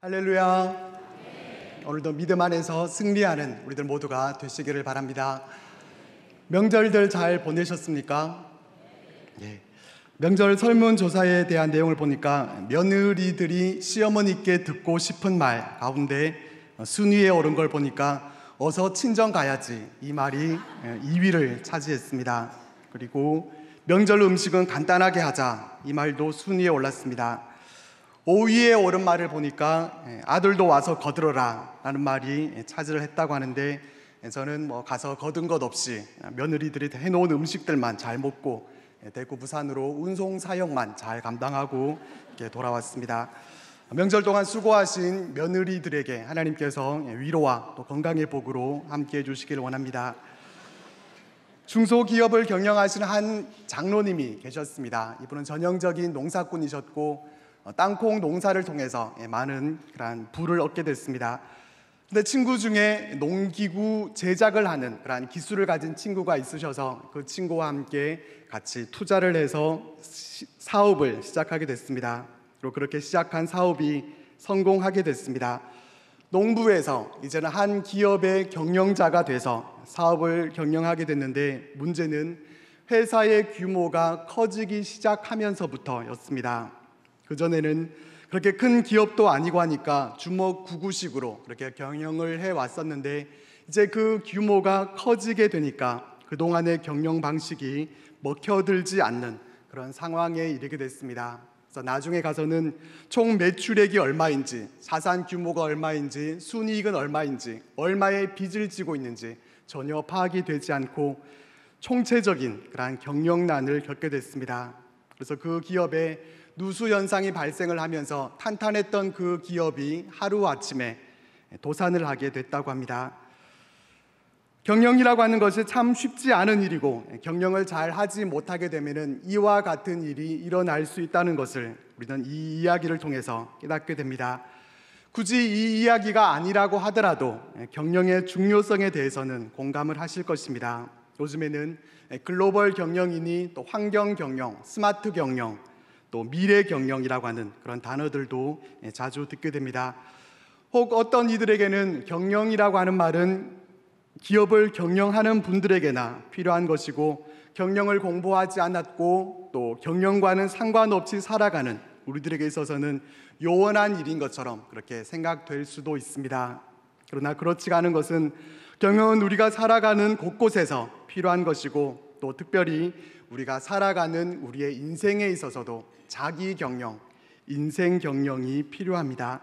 할렐루야. 오늘도 믿음 안에서 승리하는 우리들 모두가 되시기를 바랍니다. 명절들 잘 보내셨습니까? 예. 명절 설문조사에 대한 내용을 보니까 며느리들이 시어머니께 듣고 싶은 말 가운데 순위에 오른 걸 보니까 어서 친정 가야지, 이 말이 2위를 차지했습니다. 그리고 명절 음식은 간단하게 하자, 이 말도 순위에 올랐습니다. 5위에 오른 말을 보니까 아들도 와서 거들어라 라는 말이 차지를 했다고 하는데, 저는 가서 거둔 것 없이 며느리들이 해놓은 음식들만 잘 먹고 대구 부산으로 운송 사역만 잘 감당하고 이렇게 돌아왔습니다. 명절 동안 수고하신 며느리들에게 하나님께서 위로와 또 건강의 복으로 함께 해주시길 원합니다. 중소기업을 경영하시는 한 장로님이 계셨습니다. 이분은 전형적인 농사꾼이셨고 땅콩 농사를 통해서 많은 그런 부를 얻게 됐습니다. 근데 친구 중에 농기구 제작을 하는 그런 기술을 가진 친구가 있으셔서 그 친구와 함께 같이 투자를 해서 사업을 시작하게 됐습니다. 그리고 그렇게 시작한 사업이 성공하게 됐습니다. 농부에서 이제는 한 기업의 경영자가 돼서 사업을 경영하게 됐는데, 문제는 회사의 규모가 커지기 시작하면서부터였습니다. 그전에는 그렇게 큰 기업도 아니고 하니까 주먹구구식으로 그렇게 경영을 해왔었는데, 이제 그 규모가 커지게 되니까 그동안의 경영 방식이 먹혀들지 않는 그런 상황에 이르게 됐습니다. 그래서 나중에 가서는 총 매출액이 얼마인지, 자산 규모가 얼마인지, 순이익은 얼마인지, 얼마의 빚을 지고 있는지 전혀 파악이 되지 않고 총체적인 그런 경영난을 겪게 됐습니다. 그래서 그 기업에 누수 현상이 발생을 하면서 탄탄했던 그 기업이 하루아침에 도산을 하게 됐다고 합니다. 경영이라고 하는 것이 참 쉽지 않은 일이고, 경영을 잘 하지 못하게 되면 이와 같은 일이 일어날 수 있다는 것을 우리는 이 이야기를 통해서 깨닫게 됩니다. 굳이 이 이야기가 아니라고 하더라도 경영의 중요성에 대해서는 공감을 하실 것입니다. 요즘에는 글로벌 경영이니 또 환경 경영, 스마트 경영, 또 미래 경영이라고 하는 그런 단어들도 자주 듣게 됩니다. 혹 어떤 이들에게는 경영이라고 하는 말은 기업을 경영하는 분들에게나 필요한 것이고, 경영을 공부하지 않았고 또 경영과는 상관없이 살아가는 우리들에게 있어서는 요원한 일인 것처럼 그렇게 생각될 수도 있습니다. 그러나 그렇지가 않은 것은, 경영은 우리가 살아가는 곳곳에서 필요한 것이고, 또 특별히 우리가 살아가는 우리의 인생에 있어서도 자기 경영, 인생 경영이 필요합니다.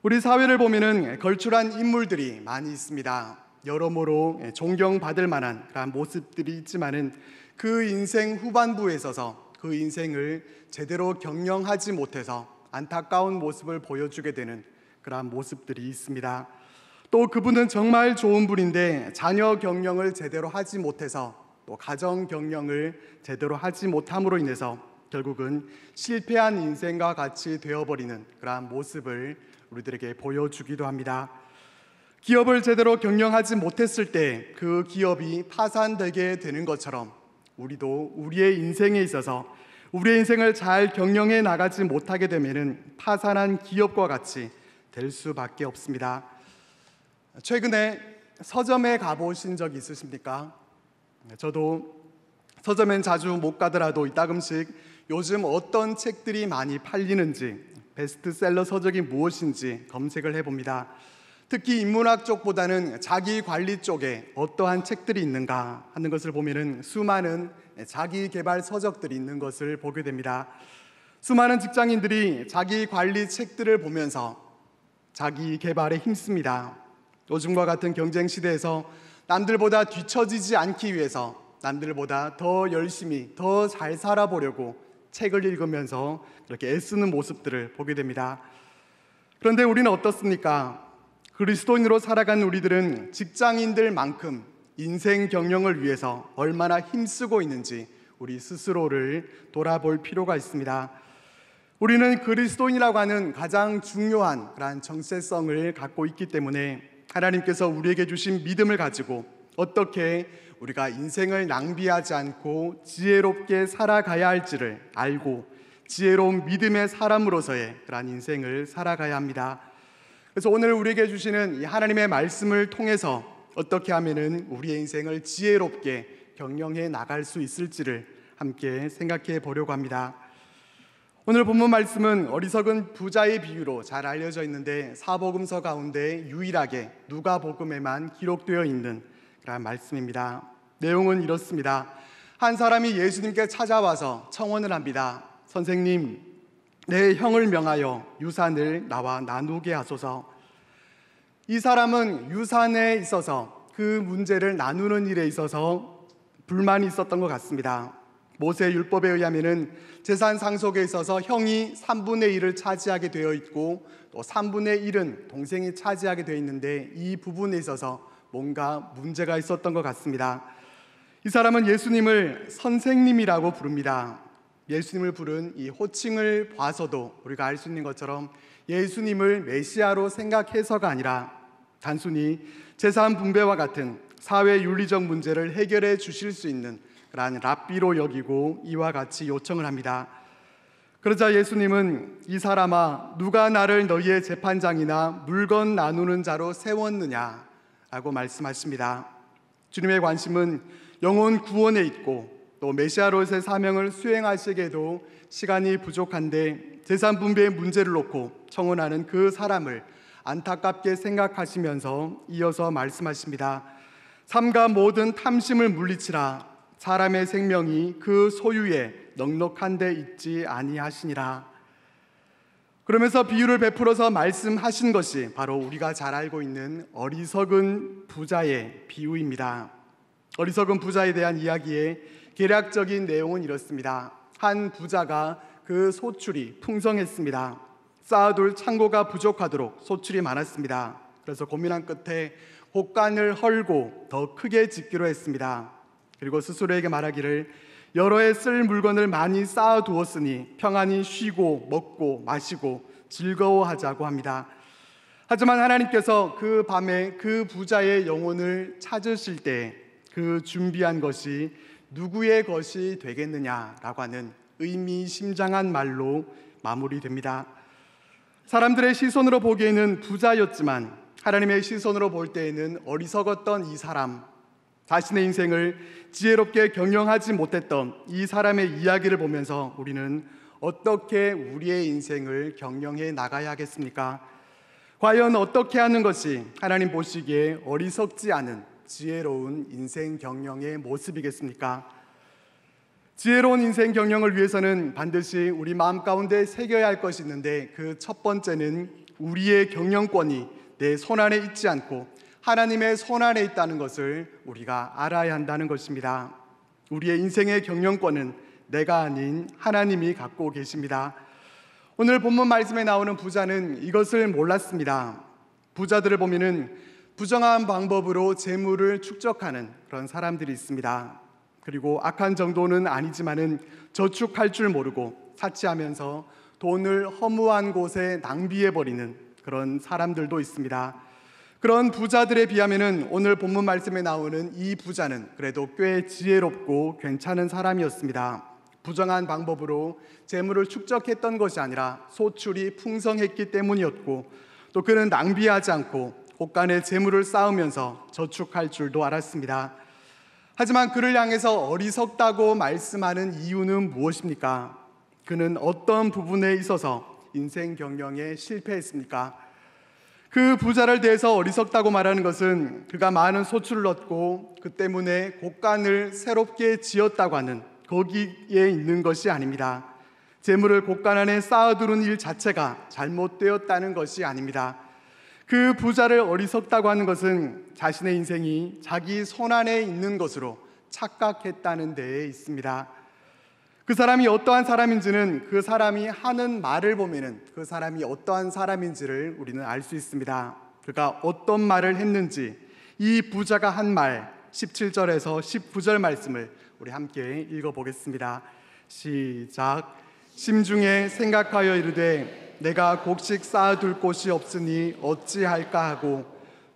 우리 사회를 보면은 걸출한 인물들이 많이 있습니다. 여러모로 존경받을 만한 그런 모습들이 있지만은 그 인생 후반부에 있어서 그 인생을 제대로 경영하지 못해서 안타까운 모습을 보여주게 되는 그런 모습들이 있습니다. 또 그분은 정말 좋은 분인데 자녀 경영을 제대로 하지 못해서, 또 가정 경영을 제대로 하지 못함으로 인해서 결국은 실패한 인생과 같이 되어버리는 그러한 모습을 우리들에게 보여주기도 합니다. 기업을 제대로 경영하지 못했을 때 그 기업이 파산되게 되는 것처럼, 우리도 우리의 인생에 있어서 우리의 인생을 잘 경영해 나가지 못하게 되면 파산한 기업과 같이 될 수밖에 없습니다. 최근에 서점에 가보신 적 있으십니까? 저도 서점엔 자주 못 가더라도 이따금씩 요즘 어떤 책들이 많이 팔리는지, 베스트셀러 서적이 무엇인지 검색을 해봅니다. 특히 인문학 쪽보다는 자기 관리 쪽에 어떠한 책들이 있는가 하는 것을 보면은 수많은 자기 개발 서적들이 있는 것을 보게 됩니다. 수많은 직장인들이 자기 관리 책들을 보면서 자기 개발에 힘씁니다. 요즘과 같은 경쟁 시대에서 남들보다 뒤처지지 않기 위해서 남들보다 더 열심히 더 잘 살아보려고 책을 읽으면서 그렇게 애쓰는 모습들을 보게 됩니다. 그런데 우리는 어떻습니까? 그리스도인으로 살아가는 우리들은 직장인들만큼 인생 경영을 위해서 얼마나 힘쓰고 있는지 우리 스스로를 돌아볼 필요가 있습니다. 우리는 그리스도인이라고 하는 가장 중요한 그런 정체성을 갖고 있기 때문에 하나님께서 우리에게 주신 믿음을 가지고 어떻게 우리가 인생을 낭비하지 않고 지혜롭게 살아가야 할지를 알고 지혜로운 믿음의 사람으로서의 그러한 인생을 살아가야 합니다. 그래서 오늘 우리에게 주시는 이 하나님의 말씀을 통해서 어떻게 하면은 우리의 인생을 지혜롭게 경영해 나갈 수 있을지를 함께 생각해 보려고 합니다. 오늘 본문 말씀은 어리석은 부자의 비유로 잘 알려져 있는데 사복음서 가운데 유일하게 누가복음에만 기록되어 있는 그런 말씀입니다. 내용은 이렇습니다. 한 사람이 예수님께 찾아와서 청원을 합니다. 선생님, 내 형을 명하여 유산을 나와 나누게 하소서. 이 사람은 유산에 있어서 그 문제를 나누는 일에 있어서 불만이 있었던 것 같습니다. 모세 율법에 의하면은 재산 상속에 있어서 형이 3분의 1을 차지하게 되어 있고 또 3분의 1은 동생이 차지하게 되어 있는데 이 부분에 있어서 뭔가 문제가 있었던 것 같습니다. 이 사람은 예수님을 선생님이라고 부릅니다. 예수님을 부른 이 호칭을 봐서도 우리가 알 수 있는 것처럼 예수님을 메시아로 생각해서가 아니라 단순히 재산 분배와 같은 사회 윤리적 문제를 해결해 주실 수 있는 그러한 랍비로 여기고 이와 같이 요청을 합니다. 그러자 예수님은 이 사람아, 누가 나를 너희의 재판장이나 물건 나누는 자로 세웠느냐 라고 말씀하십니다. 주님의 관심은 영혼 구원에 있고 또 메시아로서의 사명을 수행하시기에도 시간이 부족한데 재산 분배의 문제를 놓고 청원하는 그 사람을 안타깝게 생각하시면서 이어서 말씀하십니다. 삼가 모든 탐심을 물리치라. 사람의 생명이 그 소유에 넉넉한 데 있지 아니하시니라. 그러면서 비유를 베풀어서 말씀하신 것이 바로 우리가 잘 알고 있는 어리석은 부자의 비유입니다. 어리석은 부자에 대한 이야기의 개략적인 내용은 이렇습니다. 한 부자가 그 소출이 풍성했습니다. 쌓아둘 창고가 부족하도록 소출이 많았습니다. 그래서 고민한 끝에 곳간을 헐고 더 크게 짓기로 했습니다. 그리고 스스로에게 말하기를 여러 해 쓸 물건을 많이 쌓아두었으니 평안히 쉬고 먹고 마시고 즐거워하자고 합니다. 하지만 하나님께서 그 밤에 그 부자의 영혼을 찾으실 때 그 준비한 것이 누구의 것이 되겠느냐라고 하는 의미심장한 말로 마무리됩니다. 사람들의 시선으로 보기에는 부자였지만 하나님의 시선으로 볼 때에는 어리석었던 이 사람, 자신의 인생을 지혜롭게 경영하지 못했던 이 사람의 이야기를 보면서 우리는 어떻게 우리의 인생을 경영해 나가야 하겠습니까? 과연 어떻게 하는 것이 하나님 보시기에 어리석지 않은 지혜로운 인생 경영의 모습이겠습니까? 지혜로운 인생 경영을 위해서는 반드시 우리 마음 가운데 새겨야 할 것이 있는데 그 첫 번째는 우리의 경영권이 내 손안에 있지 않고 하나님의 손안에 있다는 것을 우리가 알아야 한다는 것입니다. 우리의 인생의 경영권은 내가 아닌 하나님이 갖고 계십니다. 오늘 본문 말씀에 나오는 부자는 이것을 몰랐습니다. 부자들을 보면은 부정한 방법으로 재물을 축적하는 그런 사람들이 있습니다. 그리고 악한 정도는 아니지만은 저축할 줄 모르고 사치하면서 돈을 허무한 곳에 낭비해버리는 그런 사람들도 있습니다. 그런 부자들에 비하면은 오늘 본문 말씀에 나오는 이 부자는 그래도 꽤 지혜롭고 괜찮은 사람이었습니다. 부정한 방법으로 재물을 축적했던 것이 아니라 소출이 풍성했기 때문이었고 또 그는 낭비하지 않고 곳간에 재물을 쌓으면서 저축할 줄도 알았습니다. 하지만 그를 향해서 어리석다고 말씀하는 이유는 무엇입니까? 그는 어떤 부분에 있어서 인생 경영에 실패했습니까? 그 부자를 대해서 어리석다고 말하는 것은 그가 많은 소출을 얻고 그 때문에 곳간을 새롭게 지었다고 하는 거기에 있는 것이 아닙니다. 재물을 곳간 안에 쌓아두는 일 자체가 잘못되었다는 것이 아닙니다. 그 부자를 어리석다고 하는 것은 자신의 인생이 자기 손안에 있는 것으로 착각했다는 데에 있습니다. 그 사람이 어떠한 사람인지는 그 사람이 하는 말을 보면은 그 사람이 어떠한 사람인지를 우리는 알 수 있습니다. 그가 어떤 말을 했는지 이 부자가 한 말 17절에서 19절 말씀을 우리 함께 읽어보겠습니다. 시작. 심중에 생각하여 이르되 내가 곡식 쌓아둘 곳이 없으니 어찌할까 하고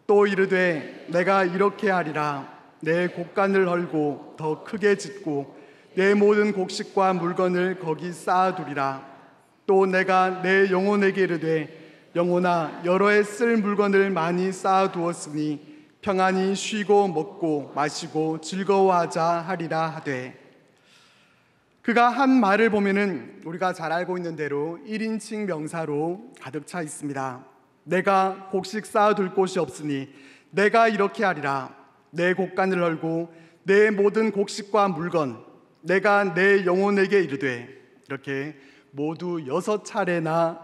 또 이르되 내가 이렇게 하리라. 내 곳간을 헐고 더 크게 짓고 내 모든 곡식과 물건을 거기 쌓아두리라. 또 내가 내 영혼에게 이르되 영혼아 여러 해 쓸 물건을 많이 쌓아두었으니 평안히 쉬고 먹고 마시고 즐거워하자 하리라 하되. 그가 한 말을 보면은 우리가 잘 알고 있는 대로 1인칭 명사로 가득 차 있습니다. 내가 곡식 쌓아둘 곳이 없으니 내가 이렇게 하리라. 내 곡간을 널고 내 모든 곡식과 물건 내가 내 영혼에게 이르되, 이렇게 모두 6차례나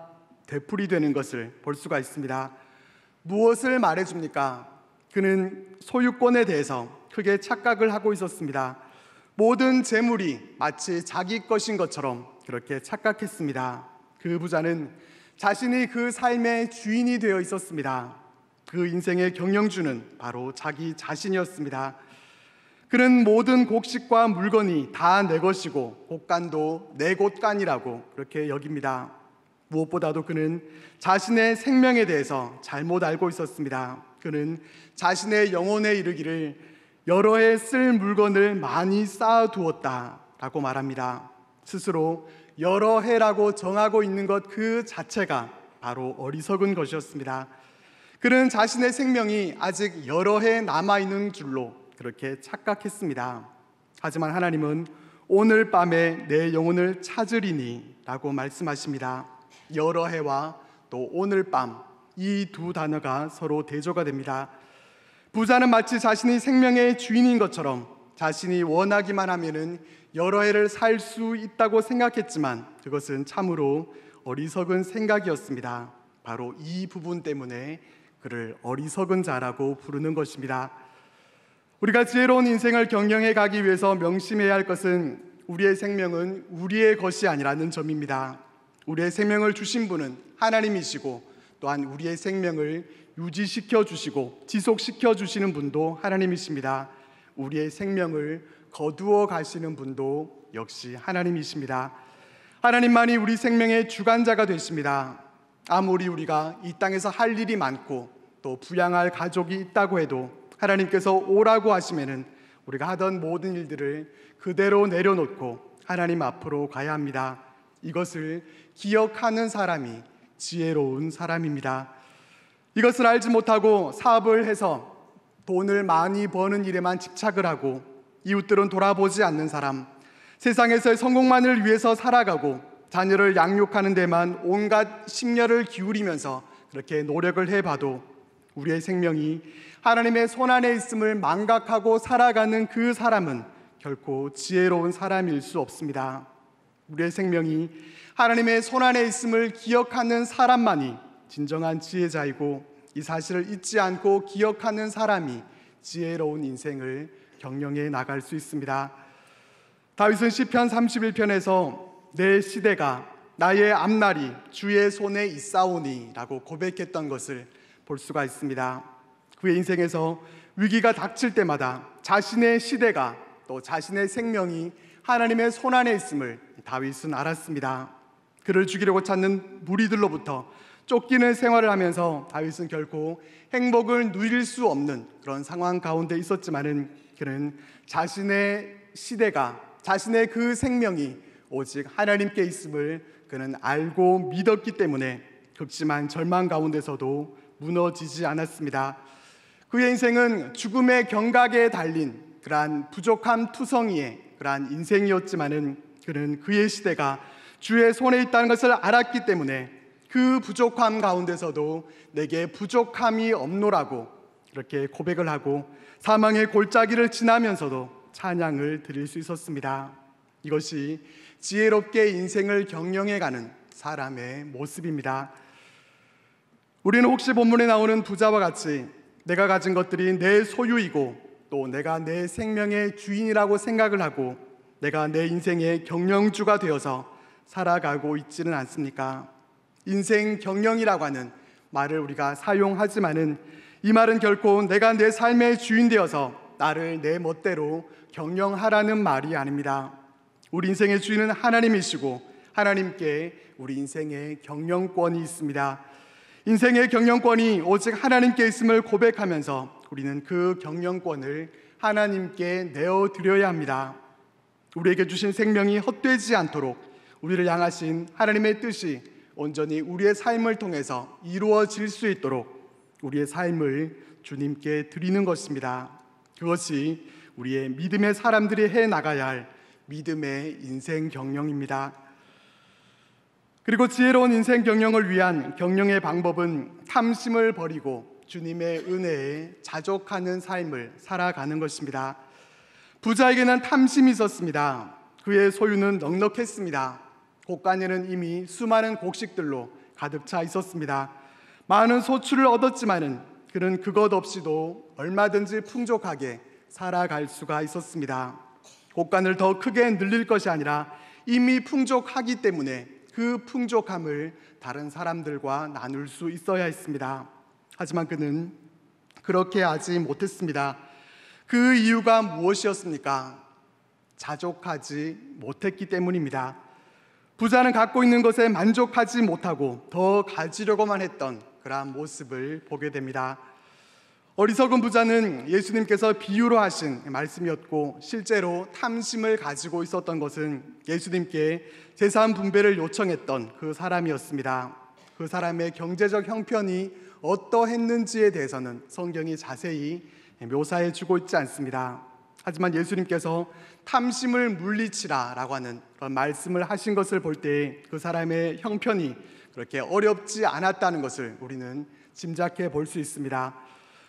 되풀이되는 것을 볼 수가 있습니다. 무엇을 말해줍니까? 그는 소유권에 대해서 크게 착각을 하고 있었습니다. 모든 재물이 마치 자기 것인 것처럼 그렇게 착각했습니다. 그 부자는 자신이 그 삶의 주인이 되어 있었습니다. 그 인생의 경영주는 바로 자기 자신이었습니다. 그는 모든 곡식과 물건이 다 내 것이고 곡간도 내 곳간이라고 그렇게 여깁니다. 무엇보다도 그는 자신의 생명에 대해서 잘못 알고 있었습니다. 그는 자신의 영혼에 이르기를 여러 해 쓸 물건을 많이 쌓아두었다라고 말합니다. 스스로 여러 해라고 정하고 있는 것 그 자체가 바로 어리석은 것이었습니다. 그는 자신의 생명이 아직 여러 해 남아있는 줄로 그렇게 착각했습니다. 하지만 하나님은 오늘 밤에 내 영혼을 찾으리니 라고 말씀하십니다. 여러 해와 또 오늘 밤, 이 두 단어가 서로 대조가 됩니다. 부자는 마치 자신이 생명의 주인인 것처럼 자신이 원하기만 하면은 여러 해를 살 수 있다고 생각했지만 그것은 참으로 어리석은 생각이었습니다. 바로 이 부분 때문에 그를 어리석은 자라고 부르는 것입니다. 우리가 지혜로운 인생을 경영해 가기 위해서 명심해야 할 것은 우리의 생명은 우리의 것이 아니라는 점입니다. 우리의 생명을 주신 분은 하나님이시고 또한 우리의 생명을 유지시켜 주시고 지속시켜 주시는 분도 하나님이십니다. 우리의 생명을 거두어 가시는 분도 역시 하나님이십니다. 하나님만이 우리 생명의 주관자가 되십니다. 아무리 우리가 이 땅에서 할 일이 많고 또 부양할 가족이 있다고 해도 하나님께서 오라고 하시면은 우리가 하던 모든 일들을 그대로 내려놓고 하나님 앞으로 가야 합니다. 이것을 기억하는 사람이 지혜로운 사람입니다. 이것을 알지 못하고 사업을 해서 돈을 많이 버는 일에만 집착을 하고 이웃들은 돌아보지 않는 사람, 세상에서의 성공만을 위해서 살아가고 자녀를 양육하는 데만 온갖 심려를 기울이면서 그렇게 노력을 해봐도 우리의 생명이 하나님의 손안에 있음을 망각하고 살아가는 그 사람은 결코 지혜로운 사람일 수 없습니다. 우리의 생명이 하나님의 손안에 있음을 기억하는 사람만이 진정한 지혜자이고 이 사실을 잊지 않고 기억하는 사람이 지혜로운 인생을 경영해 나갈 수 있습니다. 다윗은 시편 31편에서 내 시대가 나의 앞날이 주의 손에 있사오니 라고 고백했던 것을 볼 수가 있습니다. 그의 인생에서 위기가 닥칠 때마다 자신의 시대가 또 자신의 생명이 하나님의 손안에 있음을 다윗은 알았습니다. 그를 죽이려고 찾는 무리들로부터 쫓기는 생활을 하면서 다윗은 결코 행복을 누릴 수 없는 그런 상황 가운데 있었지만은 그는 자신의 시대가 자신의 그 생명이 오직 하나님께 있음을 그는 알고 믿었기 때문에 극심한 절망 가운데서도 무너지지 않았습니다. 그의 인생은 죽음의 경각에 달린 그러한 부족함 투성이의 그러한 인생이었지만은 그는 그의 시대가 주의 손에 있다는 것을 알았기 때문에 그 부족함 가운데서도 내게 부족함이 없노라고 그렇게 고백을 하고 사망의 골짜기를 지나면서도 찬양을 드릴 수 있었습니다. 이것이 지혜롭게 인생을 경영해가는 사람의 모습입니다. 우리는 혹시 본문에 나오는 부자와 같이 내가 가진 것들이 내 소유이고 또 내가 내 생명의 주인이라고 생각을 하고 내가 내 인생의 경영주가 되어서 살아가고 있지는 않습니까? 인생 경영이라고 하는 말을 우리가 사용하지만은 이 말은 결코 내가 내 삶의 주인 되어서 나를 내 멋대로 경영하라는 말이 아닙니다. 우리 인생의 주인은 하나님이시고 하나님께 우리 인생의 경영권이 있습니다. 인생의 경영권이 오직 하나님께 있음을 고백하면서 우리는 그 경영권을 하나님께 내어드려야 합니다. 우리에게 주신 생명이 헛되지 않도록 우리를 향하신 하나님의 뜻이 온전히 우리의 삶을 통해서 이루어질 수 있도록 우리의 삶을 주님께 드리는 것입니다. 그것이 우리의 믿음의 사람들이 해나가야 할 믿음의 인생 경영입니다. 그리고 지혜로운 인생 경영을 위한 경영의 방법은 탐심을 버리고 주님의 은혜에 자족하는 삶을 살아가는 것입니다. 부자에게는 탐심이 있었습니다. 그의 소유는 넉넉했습니다. 곡간에는 이미 수많은 곡식들로 가득 차 있었습니다. 많은 소출을 얻었지만은 그는 그것 없이도 얼마든지 풍족하게 살아갈 수가 있었습니다. 곡간을 더 크게 늘릴 것이 아니라 이미 풍족하기 때문에 그 풍족함을 다른 사람들과 나눌 수 있어야 했습니다. 하지만 그는 그렇게 하지 못했습니다. 그 이유가 무엇이었습니까? 자족하지 못했기 때문입니다. 부자는 갖고 있는 것에 만족하지 못하고 더 가지려고만 했던 그러한 모습을 보게 됩니다. 어리석은 부자는 예수님께서 비유로 하신 말씀이었고, 실제로 탐심을 가지고 있었던 것은 예수님께 재산 분배를 요청했던 그 사람이었습니다. 그 사람의 경제적 형편이 어떠했는지에 대해서는 성경이 자세히 묘사해 주고 있지 않습니다. 하지만 예수님께서 탐심을 물리치라 라고 하는 그런 말씀을 하신 것을 볼 때 그 사람의 형편이 그렇게 어렵지 않았다는 것을 우리는 짐작해 볼 수 있습니다.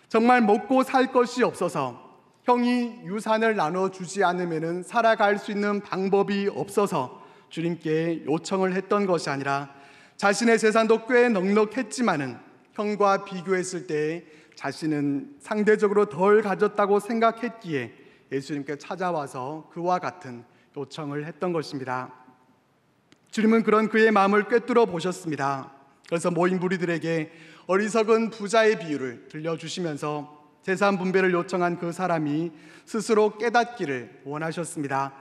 정말 먹고 살 것이 없어서 형이 유산을 나눠주지 않으면 살아갈 수 있는 방법이 없어서 주님께 요청을 했던 것이 아니라 자신의 재산도 꽤 넉넉했지만은 형과 비교했을 때 자신은 상대적으로 덜 가졌다고 생각했기에 예수님께 찾아와서 그와 같은 요청을 했던 것입니다. 주님은 그런 그의 마음을 꿰뚫어 보셨습니다. 그래서 모인 무리들에게 어리석은 부자의 비유를 들려주시면서 재산 분배를 요청한 그 사람이 스스로 깨닫기를 원하셨습니다.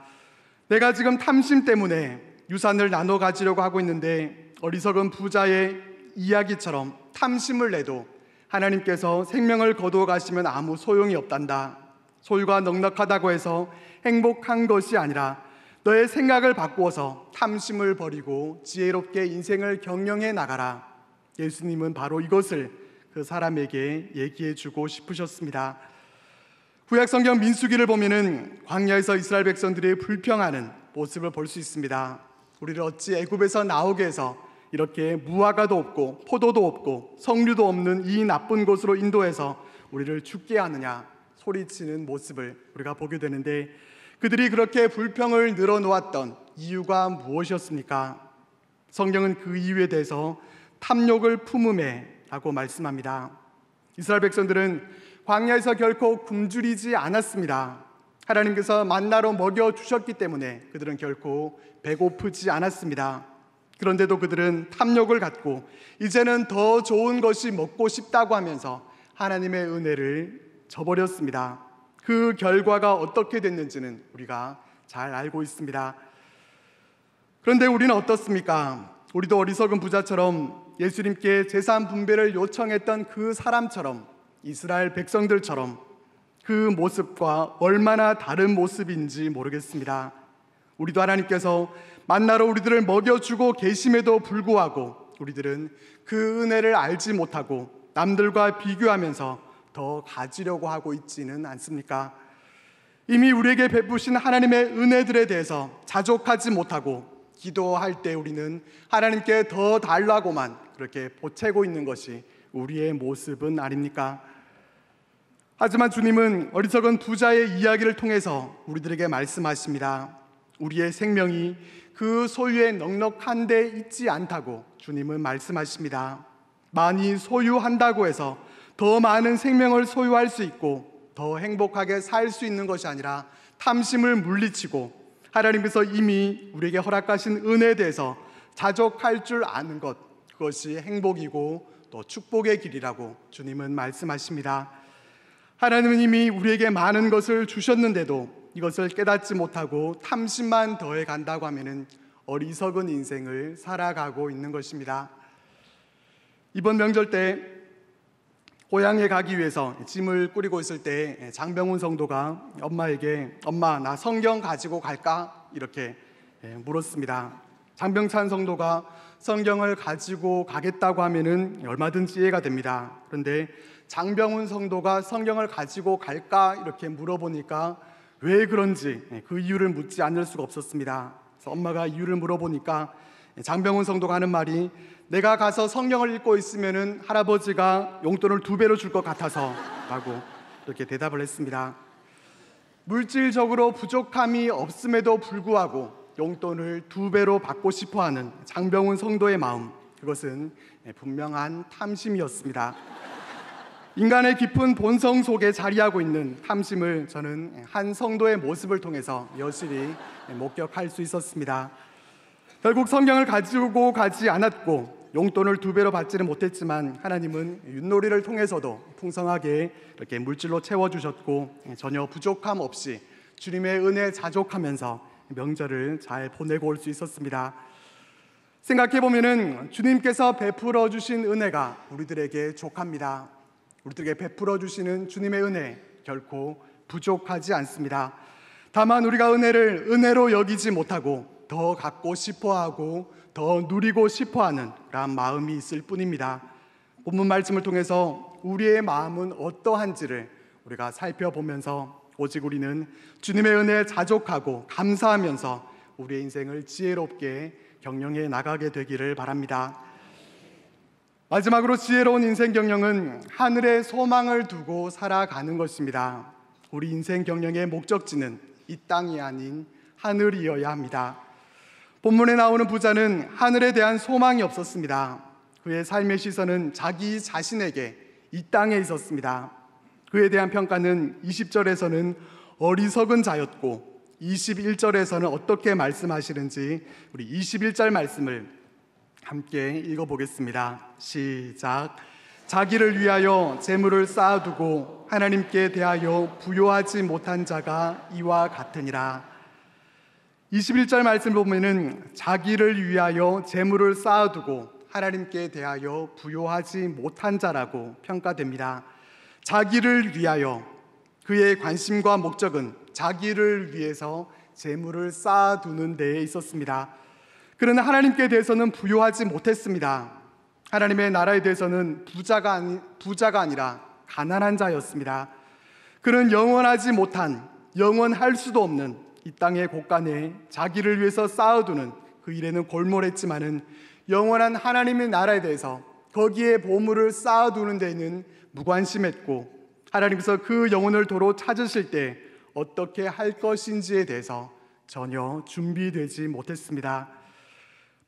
내가 지금 탐심 때문에 유산을 나눠 가지려고 하고 있는데 어리석은 부자의 이야기처럼 탐심을 내도 하나님께서 생명을 거두어 가시면 아무 소용이 없단다. 소유가 넉넉하다고 해서 행복한 것이 아니라 너의 생각을 바꾸어서 탐심을 버리고 지혜롭게 인생을 경영해 나가라. 예수님은 바로 이것을 그 사람에게 얘기해 주고 싶으셨습니다. 구약 성경 민수기를 보면은 광야에서 이스라엘 백성들이 불평하는 모습을 볼 수 있습니다. 우리를 어찌 애굽에서 나오게 해서 이렇게 무화과도 없고 포도도 없고 석류도 없는 이 나쁜 곳으로 인도해서 우리를 죽게 하느냐 소리치는 모습을 우리가 보게 되는데, 그들이 그렇게 불평을 늘어놓았던 이유가 무엇이었습니까? 성경은 그 이유에 대해서 탐욕을 품음에 라고 말씀합니다. 이스라엘 백성들은 광야에서 결코 굶주리지 않았습니다. 하나님께서 만나로 먹여주셨기 때문에 그들은 결코 배고프지 않았습니다. 그런데도 그들은 탐욕을 갖고 이제는 더 좋은 것이 먹고 싶다고 하면서 하나님의 은혜를 저버렸습니다. 그 결과가 어떻게 됐는지는 우리가 잘 알고 있습니다. 그런데 우리는 어떻습니까? 우리도 어리석은 부자처럼 예수님께 재산 분배를 요청했던 그 사람처럼, 이스라엘 백성들처럼 그 모습과 얼마나 다른 모습인지 모르겠습니다. 우리도 하나님께서 만나로 우리들을 먹여주고 계심에도 불구하고 우리들은 그 은혜를 알지 못하고 남들과 비교하면서 더 가지려고 하고 있지는 않습니까? 이미 우리에게 베푸신 하나님의 은혜들에 대해서 자족하지 못하고 기도할 때 우리는 하나님께 더 달라고만 그렇게 보채고 있는 것이 우리의 모습은 아닙니까? 하지만 주님은 어리석은 부자의 이야기를 통해서 우리들에게 말씀하십니다. 우리의 생명이 그 소유에 넉넉한 데 있지 않다고 주님은 말씀하십니다. 많이 소유한다고 해서 더 많은 생명을 소유할 수 있고 더 행복하게 살 수 있는 것이 아니라 탐심을 물리치고 하나님께서 이미 우리에게 허락하신 은혜에 대해서 자족할 줄 아는 것, 그것이 행복이고 또 축복의 길이라고 주님은 말씀하십니다. 하나님은 이미 우리에게 많은 것을 주셨는데도 이것을 깨닫지 못하고 탐심만 더해 간다고 하면은 어리석은 인생을 살아가고 있는 것입니다. 이번 명절 때 고향에 가기 위해서 짐을 꾸리고 있을 때 장병훈 성도가 엄마에게 "엄마, 나 성경 가지고 갈까?" 이렇게 물었습니다. 장병찬 성도가 성경을 가지고 가겠다고 하면은 얼마든지 이해가 됩니다. 그런데 장병훈 성도가 성경을 가지고 갈까 이렇게 물어보니까 왜 그런지 그 이유를 묻지 않을 수가 없었습니다. 그래서 엄마가 이유를 물어보니까 장병훈 성도가 하는 말이 "내가 가서 성경을 읽고 있으면은 할아버지가 용돈을 2배로 줄 것 같아서 라고 이렇게 대답을 했습니다. 물질적으로 부족함이 없음에도 불구하고 용돈을 2배로 받고 싶어하는 장병훈 성도의 마음, 그것은 분명한 탐심이었습니다. 인간의 깊은 본성 속에 자리하고 있는 탐심을 저는 한 성도의 모습을 통해서 여실히 목격할 수 있었습니다. 결국 성경을 가지고 가지 않았고 용돈을 2배로 받지는 못했지만 하나님은 윷놀이를 통해서도 풍성하게 이렇게 물질로 채워주셨고 전혀 부족함 없이 주님의 은혜에 자족하면서 명절을 잘 보내고 올 수 있었습니다. 생각해보면 주님께서 베풀어 주신 은혜가 우리들에게 족합니다. 우리들에게 베풀어 주시는 주님의 은혜 결코 부족하지 않습니다. 다만 우리가 은혜를 은혜로 여기지 못하고 더 갖고 싶어하고 더 누리고 싶어하는 그런 마음이 있을 뿐입니다. 본문 말씀을 통해서 우리의 마음은 어떠한지를 우리가 살펴보면서 오직 우리는 주님의 은혜에 자족하고 감사하면서 우리의 인생을 지혜롭게 경영해 나가게 되기를 바랍니다. 마지막으로 지혜로운 인생 경영은 하늘에 소망을 두고 살아가는 것입니다. 우리 인생 경영의 목적지는 이 땅이 아닌 하늘이어야 합니다. 본문에 나오는 부자는 하늘에 대한 소망이 없었습니다. 그의 삶의 시선은 자기 자신에게 이 땅에 있었습니다. 그에 대한 평가는 20절에서는 어리석은 자였고 21절에서는 어떻게 말씀하시는지 우리 21절 말씀을 함께 읽어보겠습니다. 시작. 자기를 위하여 재물을 쌓아두고 하나님께 대하여 부요하지 못한 자가 이와 같으니라. 21절 말씀을 보면은 자기를 위하여 재물을 쌓아두고 하나님께 대하여 부요하지 못한 자라고 평가됩니다. 자기를 위하여, 그의 관심과 목적은 자기를 위해서 재물을 쌓아두는 데에 있었습니다. 그러나 하나님께 대해서는 부요하지 못했습니다. 하나님의 나라에 대해서는 부자가 아니라 가난한 자였습니다. 그는 영원하지 못한, 영원할 수도 없는 이 땅의 곳간에 자기를 위해서 쌓아두는 그 일에는 골몰했지만은 영원한 하나님의 나라에 대해서 거기에 보물을 쌓아두는 데에는 무관심했고 하나님께서 그 영혼을 도로 찾으실 때 어떻게 할 것인지에 대해서 전혀 준비되지 못했습니다.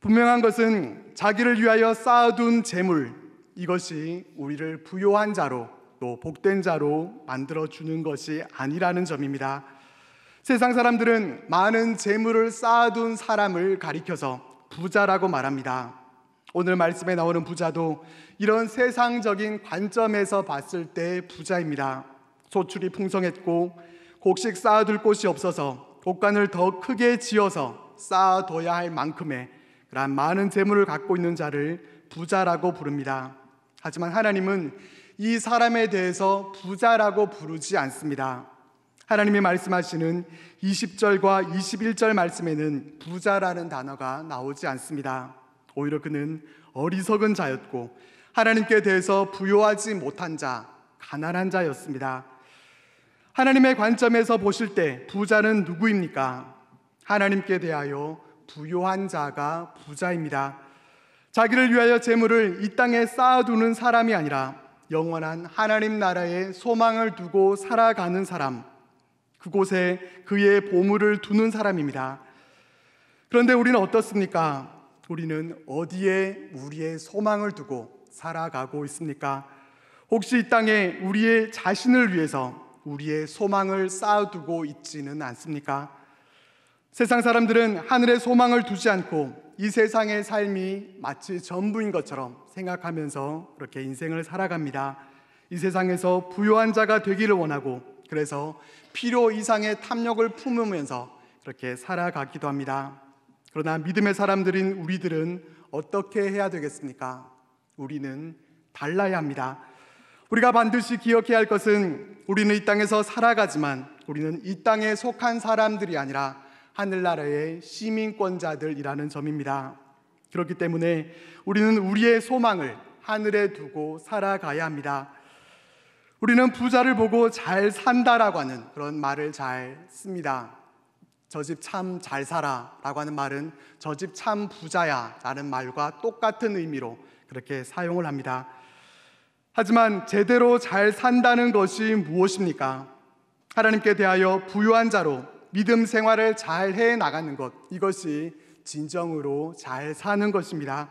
분명한 것은 자기를 위하여 쌓아둔 재물, 이것이 우리를 부요한 자로 또 복된 자로 만들어주는 것이 아니라는 점입니다. 세상 사람들은 많은 재물을 쌓아둔 사람을 가리켜서 부자라고 말합니다. 오늘 말씀에 나오는 부자도 이런 세상적인 관점에서 봤을 때 부자입니다. 소출이 풍성했고 곡식 쌓아둘 곳이 없어서 곳간을 더 크게 지어서 쌓아둬야 할 만큼의 그러한 많은 재물을 갖고 있는 자를 부자라고 부릅니다. 하지만 하나님은 이 사람에 대해서 부자라고 부르지 않습니다. 하나님이 말씀하시는 20절과 21절 말씀에는 부자라는 단어가 나오지 않습니다. 오히려 그는 어리석은 자였고 하나님께 대해서 부요하지 못한 자, 가난한 자였습니다. 하나님의 관점에서 보실 때 부자는 누구입니까? 하나님께 대하여 부요한 자가 부자입니다. 자기를 위하여 재물을 이 땅에 쌓아두는 사람이 아니라 영원한 하나님 나라에 소망을 두고 살아가는 사람, 그곳에 그의 보물을 두는 사람입니다. 그런데 우리는 어떻습니까? 우리는 어디에 우리의 소망을 두고 살아가고 있습니까? 혹시 이 땅에 우리의 자신을 위해서 우리의 소망을 쌓아두고 있지는 않습니까? 세상 사람들은 하늘에 소망을 두지 않고 이 세상의 삶이 마치 전부인 것처럼 생각하면서 그렇게 인생을 살아갑니다. 이 세상에서 부요한 자가 되기를 원하고 그래서 필요 이상의 탐욕을 품으면서 그렇게 살아가기도 합니다. 그러나 믿음의 사람들인 우리들은 어떻게 해야 되겠습니까? 우리는 달라야 합니다. 우리가 반드시 기억해야 할 것은 우리는 이 땅에서 살아가지만 우리는 이 땅에 속한 사람들이 아니라 하늘나라의 시민권자들이라는 점입니다. 그렇기 때문에 우리는 우리의 소망을 하늘에 두고 살아가야 합니다. 우리는 부자를 보고 잘 산다라고 하는 그런 말을 잘 씁니다. 저 집 참 잘 살아 라고 하는 말은 저 집 참 부자야 라는 말과 똑같은 의미로 그렇게 사용을 합니다. 하지만 제대로 잘 산다는 것이 무엇입니까? 하나님께 대하여 부유한 자로 믿음 생활을 잘 해나가는 것, 이것이 진정으로 잘 사는 것입니다.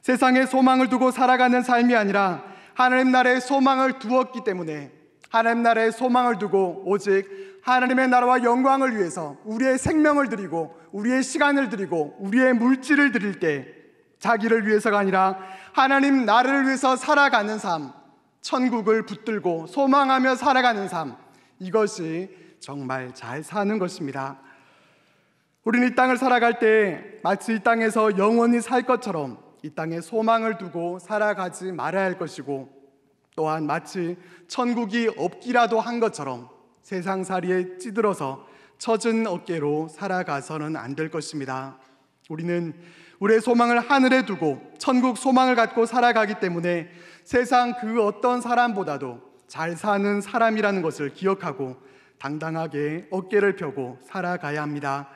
세상에 소망을 두고 살아가는 삶이 아니라 하나님 나라에 소망을 두었기 때문에 하나님 나라에 소망을 두고 오직 하나님의 나라와 영광을 위해서 우리의 생명을 드리고 우리의 시간을 드리고 우리의 물질을 드릴 때 자기를 위해서가 아니라 하나님 나라를 위해서 살아가는 삶, 천국을 붙들고 소망하며 살아가는 삶, 이것이 정말 잘 사는 것입니다. 우리는 이 땅을 살아갈 때 마치 이 땅에서 영원히 살 것처럼 이 땅에 소망을 두고 살아가지 말아야 할 것이고, 또한 마치 천국이 없기라도 한 것처럼 세상살이에 찌들어서 처진 어깨로 살아가서는 안 될 것입니다. 우리는 우리의 소망을 하늘에 두고 천국 소망을 갖고 살아가기 때문에 세상 그 어떤 사람보다도 잘 사는 사람이라는 것을 기억하고 당당하게 어깨를 펴고 살아가야 합니다.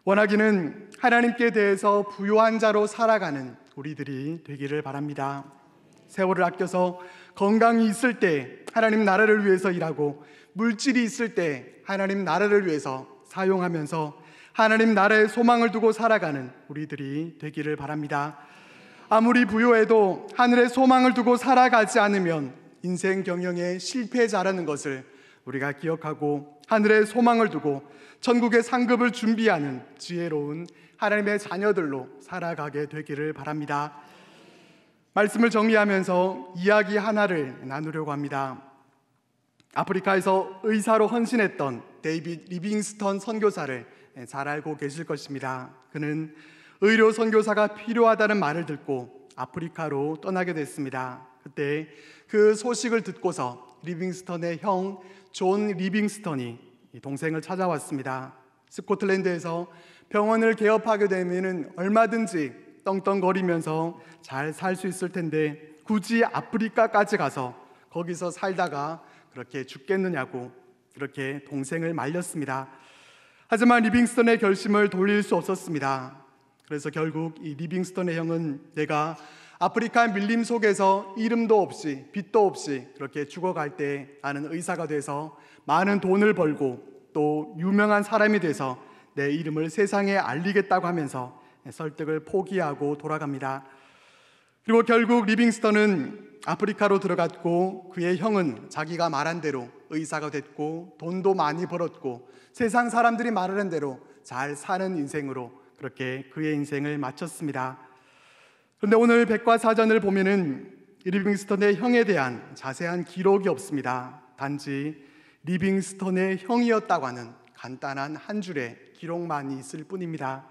원하기는 하나님께 대해서 부유한 자로 살아가는 우리들이 되기를 바랍니다. 세월을 아껴서 건강이 있을 때 하나님 나라를 위해서 일하고 물질이 있을 때 하나님 나라를 위해서 사용하면서 하나님 나라에 소망을 두고 살아가는 우리들이 되기를 바랍니다. 아무리 부유해도 하늘에 소망을 두고 살아가지 않으면 인생 경영의 실패자라는 것을 우리가 기억하고 하늘에 소망을 두고 천국의 상급을 준비하는 지혜로운 하나님의 자녀들로 살아가게 되기를 바랍니다. 말씀을 정리하면서 이야기 하나를 나누려고 합니다. 아프리카에서 의사로 헌신했던 데이빗 리빙스턴 선교사를 잘 알고 계실 것입니다. 그는 의료 선교사가 필요하다는 말을 듣고 아프리카로 떠나게 됐습니다. 그때 그 소식을 듣고서 리빙스턴의 형 존 리빙스턴이 동생을 찾아왔습니다. 스코틀랜드에서 병원을 개업하게 되면 얼마든지 떵떵거리면서 잘 살 수 있을 텐데 굳이 아프리카까지 가서 거기서 살다가 그렇게 죽겠느냐고 그렇게 동생을 말렸습니다. 하지만 리빙스턴의 결심을 돌릴 수 없었습니다. 그래서 결국 이 리빙스턴의 형은 내가 아프리카 밀림 속에서 이름도 없이 빚도 없이 그렇게 죽어갈 때 나는 의사가 돼서 많은 돈을 벌고 또 유명한 사람이 돼서 내 이름을 세상에 알리겠다고 하면서 설득을 포기하고 돌아갑니다. 그리고 결국 리빙스턴은 아프리카로 들어갔고 그의 형은 자기가 말한 대로 의사가 됐고 돈도 많이 벌었고 세상 사람들이 말하는 대로 잘 사는 인생으로 그렇게 그의 인생을 마쳤습니다. 그런데 오늘 백과사전을 보면은 리빙스턴의 형에 대한 자세한 기록이 없습니다. 단지 리빙스턴의 형이었다고 하는 간단한 한 줄의 기록만이 있을 뿐입니다.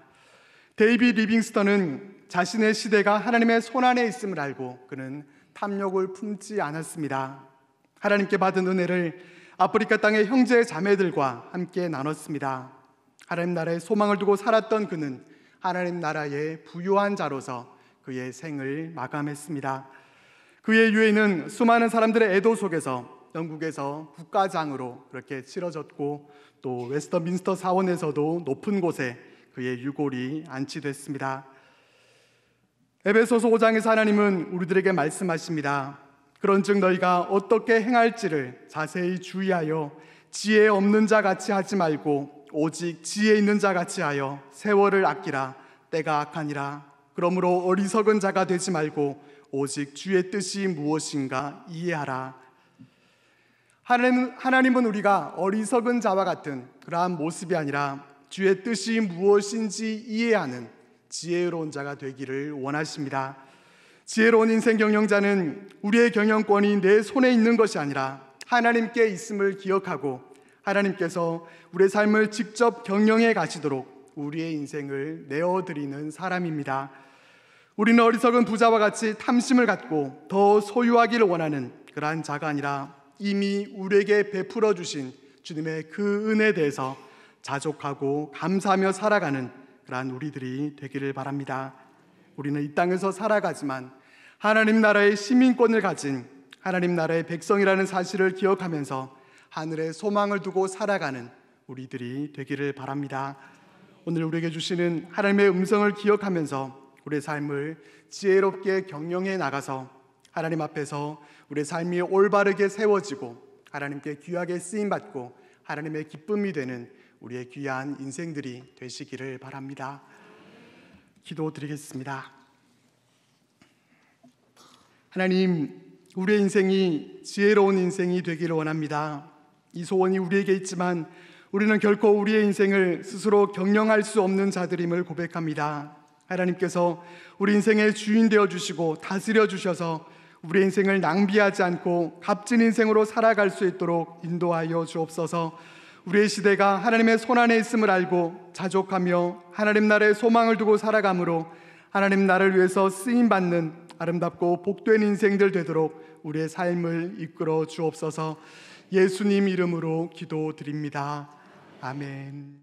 데이빗 리빙스턴은 자신의 시대가 하나님의 손안에 있음을 알고 그는 탐욕을 품지 않았습니다. 하나님께 받은 은혜를 아프리카 땅의 형제 자매들과 함께 나눴습니다. 하나님 나라에 소망을 두고 살았던 그는 하나님 나라의 부유한 자로서 그의 생을 마감했습니다. 그의 유해는 수많은 사람들의 애도 속에서 영국에서 국가장으로 그렇게 치러졌고 또 웨스터민스터 사원에서도 높은 곳에 그의 유골이 안치됐습니다. 에베소서 5장에서 하나님은 우리들에게 말씀하십니다. 그런즉 너희가 어떻게 행할지를 자세히 주의하여 지혜 없는 자 같이 하지 말고 오직 지혜 있는 자 같이 하여 세월을 아끼라. 때가 악하니라. 그러므로 어리석은 자가 되지 말고 오직 주의 뜻이 무엇인가 이해하라. 하나님은 우리가 어리석은 자와 같은 그러한 모습이 아니라 주의 뜻이 무엇인지 이해하는 지혜로운 자가 되기를 원하십니다. 지혜로운 인생 경영자는 우리의 경영권이 내 손에 있는 것이 아니라 하나님께 있음을 기억하고 하나님께서 우리의 삶을 직접 경영해 가시도록 우리의 인생을 내어드리는 사람입니다. 우리는 어리석은 부자와 같이 탐심을 갖고 더 소유하기를 원하는 그러한 자가 아니라 이미 우리에게 베풀어 주신 주님의 그 은혜에 대해서 자족하고 감사하며 살아가는 그러한 우리들이 되기를 바랍니다. 우리는 이 땅에서 살아가지만 하나님 나라의 시민권을 가진 하나님 나라의 백성이라는 사실을 기억하면서 하늘에 소망을 두고 살아가는 우리들이 되기를 바랍니다. 오늘 우리에게 주시는 하나님의 음성을 기억하면서 우리의 삶을 지혜롭게 경영해 나가서 하나님 앞에서 우리의 삶이 올바르게 세워지고 하나님께 귀하게 쓰임받고 하나님의 기쁨이 되는 우리의 귀한 인생들이 되시기를 바랍니다. 기도드리겠습니다. 하나님, 우리의 인생이 지혜로운 인생이 되기를 원합니다. 이 소원이 우리에게 있지만 우리는 결코 우리의 인생을 스스로 경영할 수 없는 자들임을 고백합니다. 하나님께서 우리 인생의 주인 되어 주시고 다스려 주셔서 우리 인생을 낭비하지 않고 값진 인생으로 살아갈 수 있도록 인도하여 주옵소서. 우리의 시대가 하나님의 손안에 있음을 알고 자족하며 하나님 나라의 소망을 두고 살아가므로 하나님 나라를 위해서 쓰임받는 아름답고 복된 인생들 되도록 우리의 삶을 이끌어 주옵소서. 예수님 이름으로 기도드립니다. 아멘.